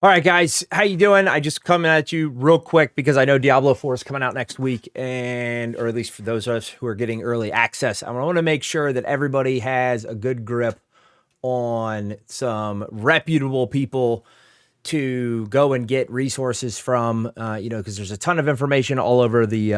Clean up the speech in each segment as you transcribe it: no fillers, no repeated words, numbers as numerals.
All right, guys, how you doing? I just coming at you real quick because I know Diablo 4 is coming out next week, or at least for those of us who are getting early access, I want to make sure that everybody has a good grip on some reputable people to go and get resources from, because there's a ton of information all over the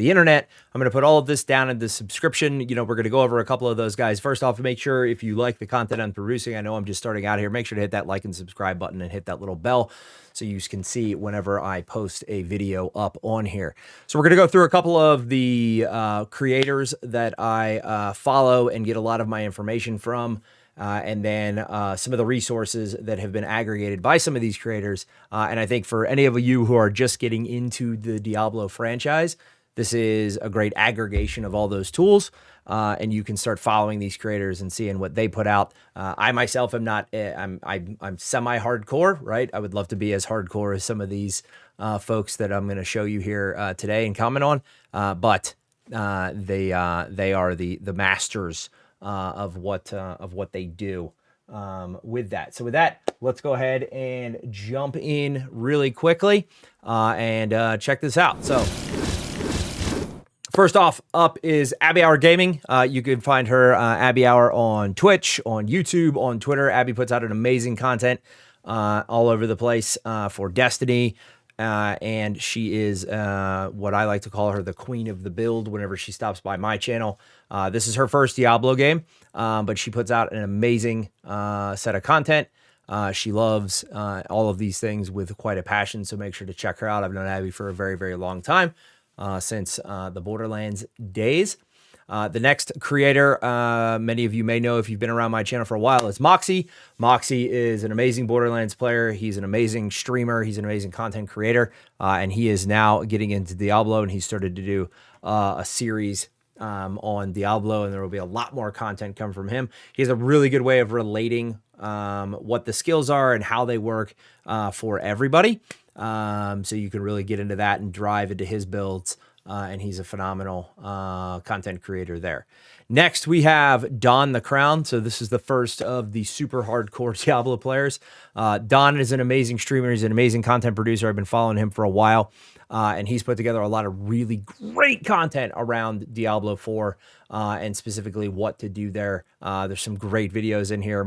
internet. I'm going to put all of this down in the subscription. We're going to go over a couple of those guys. First off, make sure if you like the content I'm producing, I know I'm just starting out here, make sure to hit that like and subscribe button and hit that little bell so you can see whenever I post a video up on here. So we're going to go through a couple of the creators that I follow and get a lot of my information from. And then some of the resources that have been aggregated by some of these creators. And I think for any of you who are just getting into the Diablo franchise, this is a great aggregation of all those tools. And you can start following these creators and seeing what they put out. I myself am not, I'm semi-hardcore, right? I would love to be as hardcore as some of these folks that I'm going to show you here today and comment on. But they are the masters of what they do with that. So with that, let's go ahead and jump in really quickly and check this out. So first off up is Abby Hour Gaming. You can find her Abby Hour on Twitch, on YouTube, on Twitter. Abby puts out an amazing content all over the place for Destiny. And she is what I like to call her the queen of the build whenever she stops by my channel. This is her first Diablo game, but she puts out an amazing set of content. She loves all of these things with quite a passion, so make sure to check her out. I've known Abby for a very, very long time, since the Borderlands days. The next creator, many of you may know if you've been around my channel for a while, is Moxie. Moxie is an amazing Borderlands player. He's an amazing streamer. He's an amazing content creator. And he is now getting into Diablo, and he started to do a series on Diablo, and there will be a lot more content come from him. He has a really good way of relating what the skills are and how they work for everybody. So you can really get into that and drive into his builds. And he's a phenomenal content creator there. Next, we have Don the Crown. So this is the first of the super hardcore Diablo players. Don is an amazing streamer. He's an amazing content producer. I've been following him for a while. And he's put together a lot of really great content around Diablo 4 and specifically what to do there. There's some great videos in here,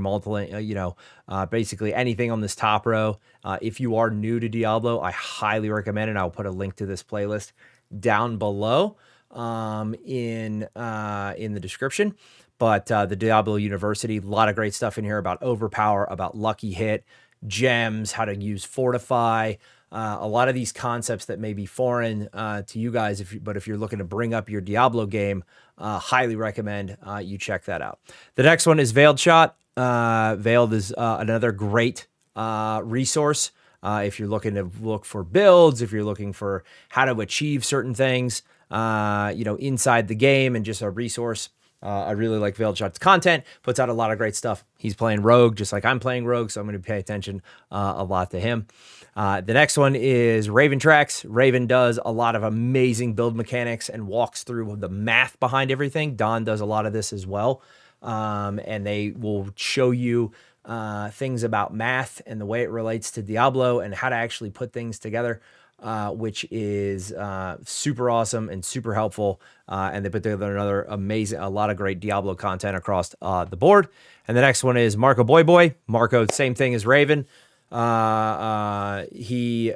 basically anything on this top row. If you are new to Diablo, I highly recommend it. I'll put a link to this playlist down below in the description. But the Diablo University, a lot of great stuff in here about overpower, about lucky hit, gems, how to use fortify, a lot of these concepts that may be foreign to you guys, but if you're looking to bring up your Diablo game, highly recommend you check that out. The next one is Veiled Shot. Veiled is another great resource. If you're looking to look for builds, if you're looking for how to achieve certain things, inside the game and just a resource. I really like Veiled Shot's content, puts out a lot of great stuff. He's playing Rogue, just like I'm playing Rogue, so I'm going to pay attention a lot to him. The next one is Raven Tracks. Raven does a lot of amazing build mechanics and walks through the math behind everything. Don does a lot of this as well, and they will show you things about math and the way it relates to Diablo and how to actually put things together, which is super awesome and super helpful. And they put together a lot of great Diablo content across the board. And the next one is Marco Boy Boy. Marco, same thing as Raven. He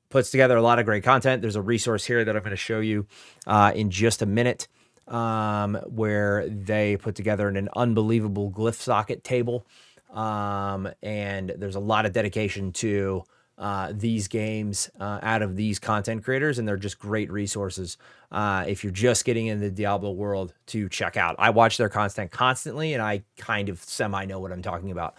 puts together a lot of great content. There's a resource here that I'm going to show you in just a minute, where they put together an unbelievable glyph socket table. And there's a lot of dedication to these games out of these content creators, and they're just great resources if you're just getting in the Diablo world to check out. I watch their content constantly, and I kind of semi know what I'm talking about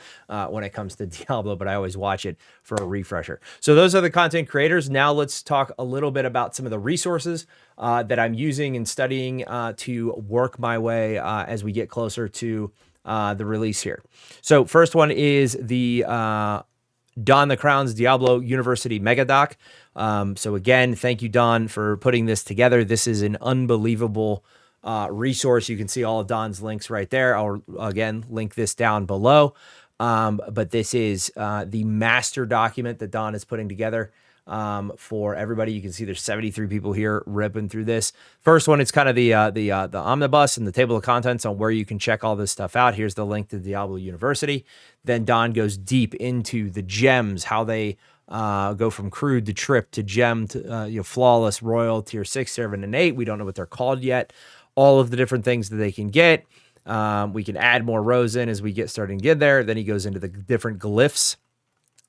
when it comes to Diablo, but I always watch it for a refresher. So those are the content creators. Now let's talk a little bit about some of the resources that I'm using and studying to work my way as we get closer to the release here. So first one is the Don the Crown's Diablo University Megadoc. So again, thank you, Don, for putting this together. This is an unbelievable resource. You can see all of Don's links right there. I'll, again, link this down below. But this is the master document that Don is putting together for everybody. You can see there's 73 people here ripping through this. First one, it's kind of the omnibus and the table of contents on where you can check all this stuff out. Here's the link to Diablo University. Then Don goes deep into the gems, how they go from crude to trip to gem to flawless, royal, tier 6, 7, and 8. We don't know what they're called yet. All of the different things that they can get. We can add more rows in as we get starting to get there. Then he goes into the different glyphs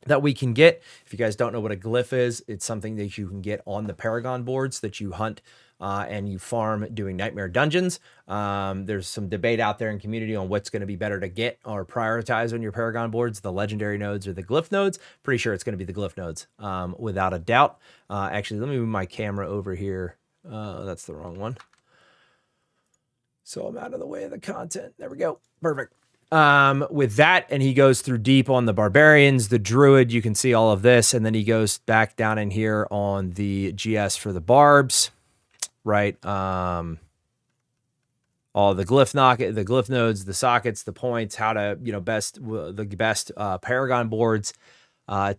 that we can get. If you guys don't know what a glyph is, it's something that you can get on the Paragon boards that you hunt and you farm doing Nightmare Dungeons. There's some debate out there in community on what's going to be better to get or prioritize on your Paragon boards, the legendary nodes or the glyph nodes. Pretty sure it's going to be the glyph nodes without a doubt. Actually, let me move my camera over here. That's the wrong one. So I'm out of the way of the content. There we go. Perfect. With that, and he goes through deep on the barbarians, the druid, you can see all of this. And then he goes back down in here on the GS for the barbs, right? All the glyph nodes, the sockets, the points, how to, the best Paragon boards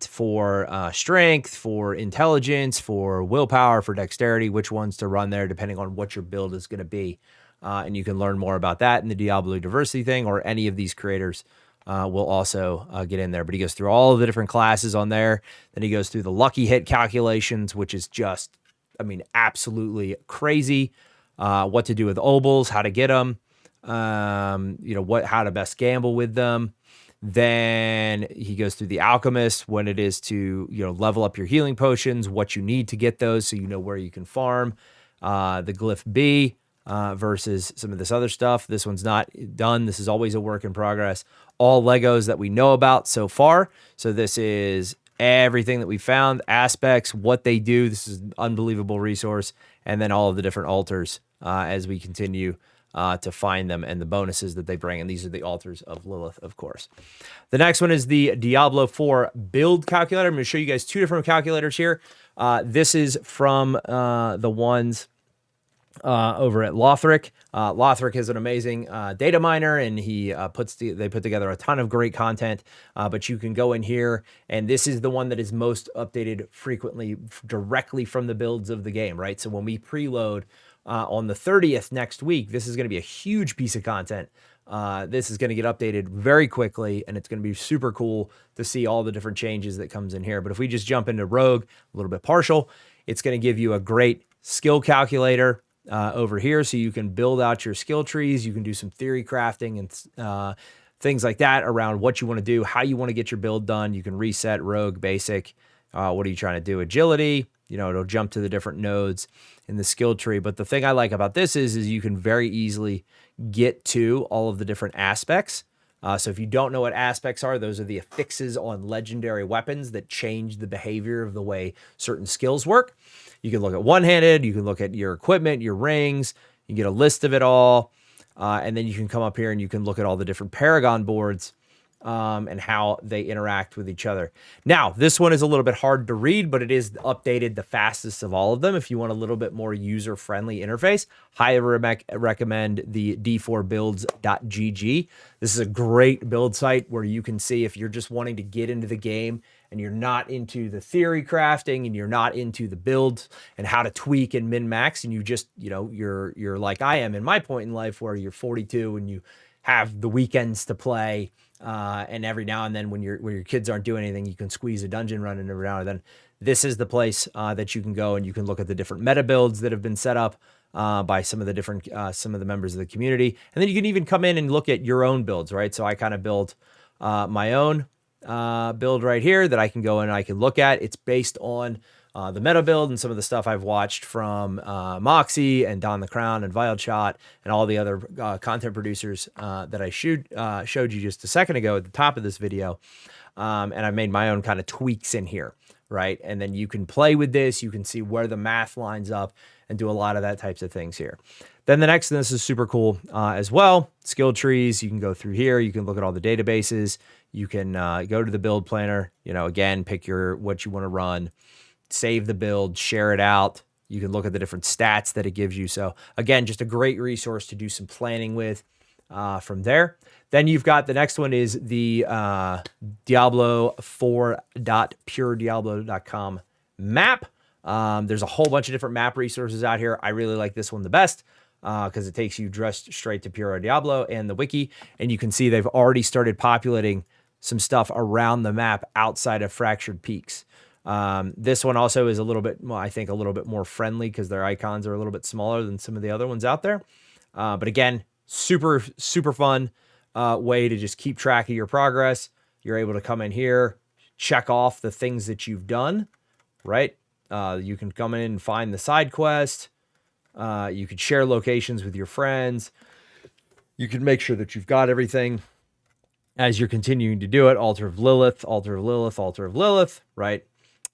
for strength, for intelligence, for willpower, for dexterity, which ones to run there, depending on what your build is going to be. And you can learn more about that in the Diablo diversity thing, or any of these creators will also get in there. But he goes through all of the different classes on there. Then he goes through the lucky hit calculations, which is just, absolutely crazy. What to do with obols, how to get them, how to best gamble with them. Then he goes through the alchemist, when it is to, level up your healing potions, what you need to get those so you know where you can farm. The glyph B. Versus some of this other stuff. This one's not done. This is always a work in progress. All Legos that we know about so far. So this is everything that we found, aspects, what they do. This is an unbelievable resource. And then all of the different altars as we continue to find them, and the bonuses that they bring. And these are the altars of Lilith, of course. The next one is the Diablo 4 build calculator. I'm going to show you guys two different calculators here. This is from the ones over at Lothric. Lothric is an amazing data miner, and they put together a ton of great content. But you can go in here, and this is the one that is most updated frequently directly from the builds of the game, right? So when we preload on the 30th next week, this is going to be a huge piece of content. This is going to get updated very quickly, and it's going to be super cool to see all the different changes that comes in here. But if we just jump into Rogue, a little bit partial, it's going to give you a great skill calculator over here, so you can build out your skill trees. You can do some theory crafting and things like that around what you want to do, how you want to get your build done. You can reset Rogue, Basic. What are you trying to do? Agility. It'll jump to the different nodes in the skill tree. But the thing I like about this is you can very easily get to all of the different aspects. So if you don't know what aspects are, those are the affixes on legendary weapons that change the behavior of the way certain skills work. You can look at one-handed, you can look at your equipment, your rings, you get a list of it all, and then you can come up here and you can look at all the different Paragon boards and how they interact with each other. Now, this one is a little bit hard to read, but it is updated the fastest of all of them. If you want a little bit more user-friendly interface, highly recommend the d4builds.gg. This is a great build site where you can see if you're just wanting to get into the game and you're not into the theory crafting and you're not into the build and how to tweak and min-max, and you just, you're like I am in my point in life where you're 42 and you have the weekends to play, and every now and then when your kids aren't doing anything, you can squeeze a dungeon run in every now and then. This is the place that you can go, and you can look at the different meta builds that have been set up by some of the members of the community. And then you can even come in and look at your own builds, right? So I kind of build my own build right here that I can go in and I can look at. It's based on the meta build and some of the stuff I've watched from Moxie and Don the Crown and Wildshot and all the other content producers that I showed you just a second ago at the top of this video. And I made my own kind of tweaks in here, right? And then you can play with this. You can see where the math lines up and do a lot of that types of things here. Then the next, and this is super cool as well, skill trees. You can go through here. You can look at all the databases. You can go to the build planner, again, pick what you want to run, save the build, share it out. You can look at the different stats that it gives you. So again, just a great resource to do some planning with. from there. Then you've got the next one is the Diablo4.purediablo.com map. There's a whole bunch of different map resources out here. I really like this one the best because it takes you just straight to Pure Diablo and the wiki. And you can see they've already started populating some stuff around the map outside of Fractured Peaks. This one also is a little bit, well, I think a little bit more friendly because their icons are a little bit smaller than some of the other ones out there. But again, super, super fun way to just keep track of your progress. You're able to come in here, check off the things that you've done, right? You can come in and find the side quest. You could share locations with your friends. You can make sure that you've got everything as you're continuing to do it. Altar of Lilith, Altar of Lilith, Altar of Lilith, right?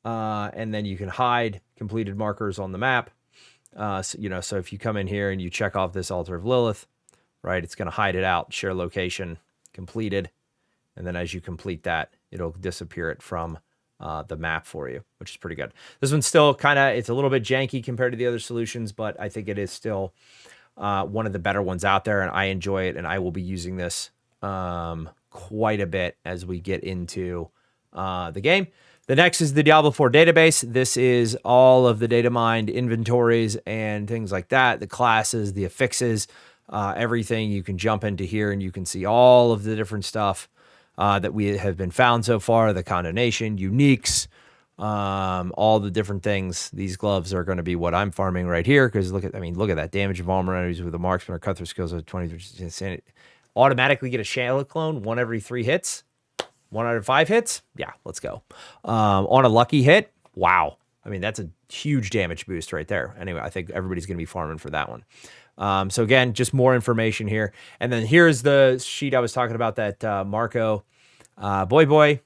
And then you can hide completed markers on the map. So if you come in here and you check off this Altar of Lilith, right, it's going to hide it out, share location, completed. And then as you complete that, it'll disappear it from the map for you, which is pretty good. This one's still it's a little bit janky compared to the other solutions, but I think it is still one of the better ones out there, and I enjoy it, and I will be using this quite a bit as we get into the game. The next is the Diablo 4 database. This is all of the data mined inventories and things like that, the classes, the affixes, everything. You can jump into here and you can see all of the different stuff that we have been found so far, the condemnation, uniques, all the different things. These gloves are going to be what I'm farming right here because look at that damage of armor enemies with the marksman or cutthroat skills of 20%. Automatically get a Shayla clone 1 every 3 hits. 1 out of 5 hits? Yeah, let's go. On a lucky hit, wow. I mean, that's a huge damage boost right there. Anyway, I think everybody's going to be farming for that one. So again, just more information here. And then here's the sheet I was talking about that Marco Boy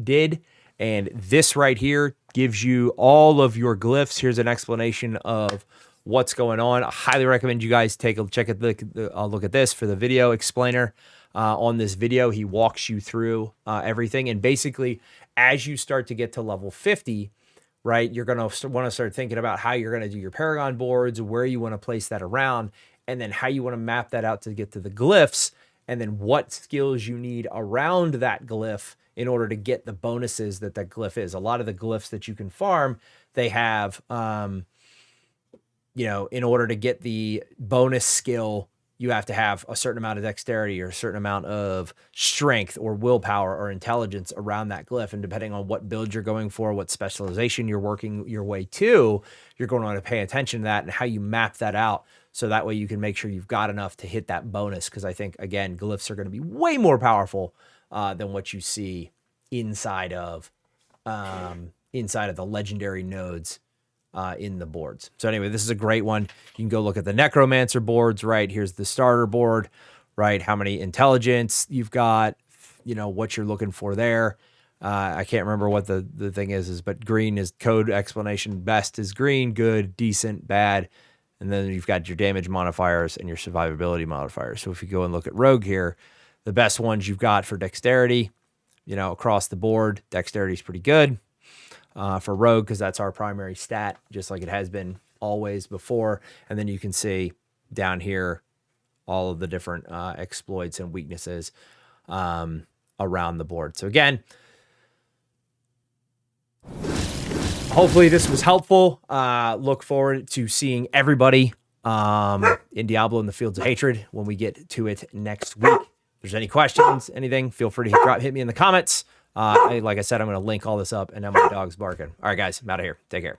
did. And this right here gives you all of your glyphs. Here's an explanation of what's going on. I highly recommend you guys take a look at this for the video explainer. On this video, he walks you through everything. And basically, as you start to get to level 50, right, you're going to want to start thinking about how you're going to do your Paragon boards, where you want to place that around, and then how you want to map that out to get to the glyphs, and then what skills you need around that glyph in order to get the bonuses that glyph is. A lot of the glyphs that you can farm, they have, in order to get the bonus skill, you have to have a certain amount of dexterity or a certain amount of strength or willpower or intelligence around that glyph. And depending on what build you're going for, what specialization you're working your way to, you're going to want to pay attention to that and how you map that out. So that way you can make sure you've got enough to hit that bonus. Because I think, again, glyphs are going to be way more powerful than what you see inside of the legendary nodes in the boards. So anyway, this is a great one. You can go look at the Necromancer boards, right? Here's the starter board, right? How many intelligence you've got, what you're looking for there. I can't remember what the thing is, but green is code explanation. Best is green, good, decent, bad. And then you've got your damage modifiers and your survivability modifiers. So if you go and look at Rogue here, the best ones you've got for dexterity, across the board, dexterity is pretty good. For Rogue, because that's our primary stat, just like it has been always before. And then you can see down here all of the different exploits and weaknesses around the board. So again, hopefully this was helpful. Look forward to seeing everybody in Diablo in the Fields of Hatred when we get to it next week. If there's any questions, anything, feel free to hit me in the comments. Like I said, I'm going to link all this up, and now my dog's barking. All right, guys, I'm out of here. Take care.